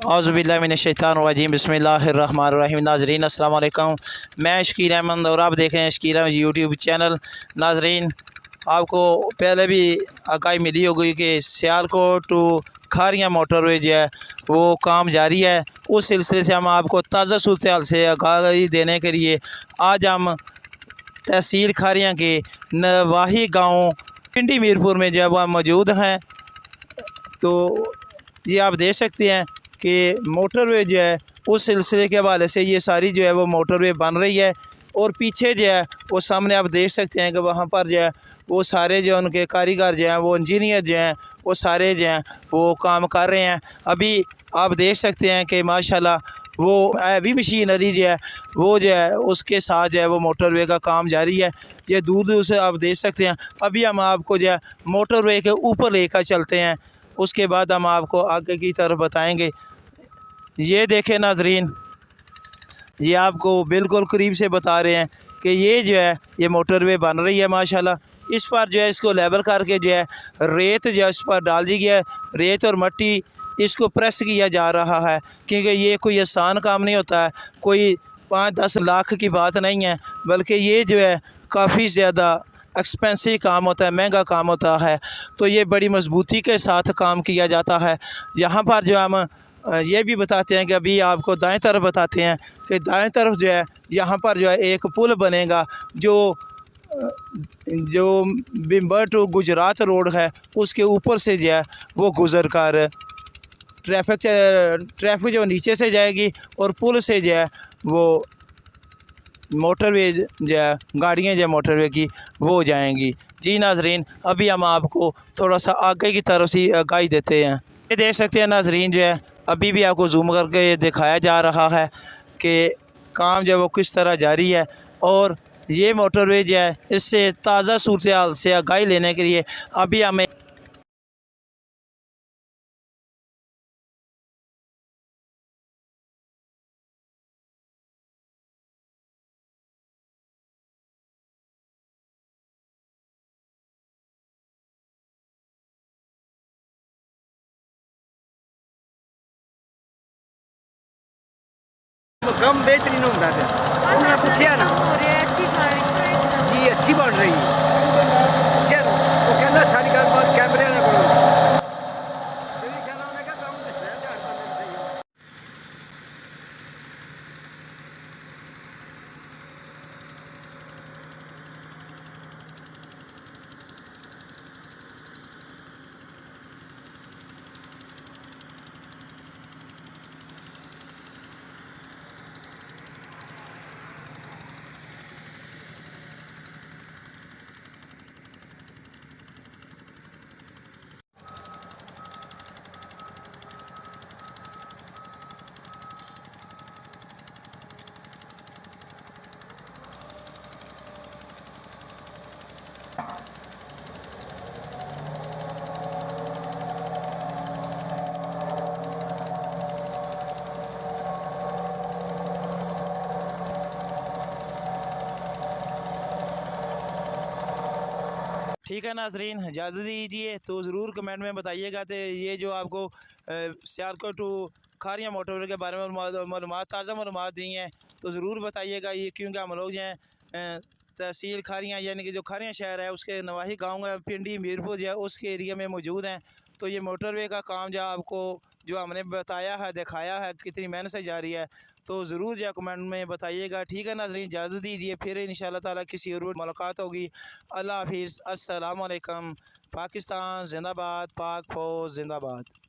औज़ुबिल्लाहिमिनश्शैतानिर्रजीम बिस्मिल्लाहिर्रहमानिर्रहीम। नाज़रीन अस्सलाम वालेकुम, मैं शकीर अहमद और आप देख रहे हैं शकीर अहमद यूट्यूब चैनल। नाज़रीन, आपको पहले भी आगाही मिली होगी कि सियालकोट टू खारियाँ मोटरवे जो है वो काम जारी है। उस सिलसिले से हम आपको ताज़ा सूरत हाल से आगाही देने के लिए आज हम तहसील खारियाँ के नवाही गाँव पिंडी मीरपुर में जब हम मौजूद हैं, तो ये आप देख सकते हैं कि मोटरवे जो है उस सिलसिले के हवाले से ये सारी जो है वो मोटरवे बन रही है। और पीछे जो है वो सामने आप देख सकते हैं कि वहाँ पर जो है वो सारे जो उनके कारीगर जो हैं, वो इंजीनियर जो हैं, वो सारे जो हैं वो काम कर रहे हैं। अभी आप देख सकते हैं कि माशाल्लाह वो हैवी मशीनरी जो है वो जो है उसके साथ जो है वो मोटरवे का काम जारी है। ये दूर दूर से आप देख सकते हैं। अभी हम आपको जो है मोटरवे के ऊपर लेकर चलते हैं, उसके बाद हम आपको आगे की तरफ बताएंगे। ये देखें नाजरीन, ये आपको बिल्कुल करीब से बता रहे हैं कि ये जो है ये मोटरवे बन रही है माशाल्लाह। इस पर जो है इसको लेवल करके जो है रेत जो है इस पर डाल दी गया है। रेत और मिट्टी इसको प्रेस किया जा रहा है, क्योंकि ये कोई आसान काम नहीं होता है, कोई 5-10 लाख की बात नहीं है, बल्कि ये जो है काफ़ी ज़्यादा एक्सपेंसिव काम होता है, महंगा काम होता है। तो ये बड़ी मजबूती के साथ काम किया जाता है। यहाँ पर जो हम ये भी बताते हैं कि अभी आपको दाएं तरफ बताते हैं कि दाएं तरफ जो है यहाँ पर जो है एक पुल बनेगा जो बिम्बर टू गुजरात रोड है उसके ऊपर से जो है वो गुज़र कर ट्रैफिक जो नीचे से जाएगी और पुल से जो है वो मोटरवे जो है गाड़ियाँ जो मोटरवे की वो जाएंगी। जी नाजरीन, अभी हम आपको थोड़ा सा आगे की तरफ से आगाही देते हैं। ये देख सकते हैं नाजरीन, जो है अभी भी आपको जूम करके ये दिखाया जा रहा है कि काम जो है वो किस तरह जारी है। और ये मोटरवे जो है इससे ताज़ा सूरत हाल से आगाही लेने के लिए अभी हमें कम बेहतरीन होता है। उन्होंने पूछा ना जी अच्छी बन रही है, वो कहना सारी गलबात कैमरे ना करो। ठीक है नाजरीन, इजाज़त दीजिए तो ज़रूर कमेंट में बताइएगा कि ये जो आपको सियालकोट टू खारियाँ मोटरवे के बारे में मालूमात ताज़ा मालूमात दी हैं, तो ज़रूर बताइएगा। ये क्योंकि हम लोग जो हैं तहसील खारियाँ यानी कि जो खारियाँ शहर है उसके नवाही गाँव है पिंडी मीरपुर जो है उसके एरिया में मौजूद हैं। तो ये मोटरवे का काम जो आपको जो हमने बताया है, दिखाया है कितनी मेहनत से जारी है, तो ज़रूर जो कमेंट में बताइएगा। ठीक है नाज़रीन, इजाज़त दीजिए, फिर इंशाअल्लाह ताला किसी और मुलाकात होगी। अल्लाह हाफिज़, अस्सलाम वालेकुम। पाकिस्तान जिंदाबाद, पाक फौज जिंदाबाद।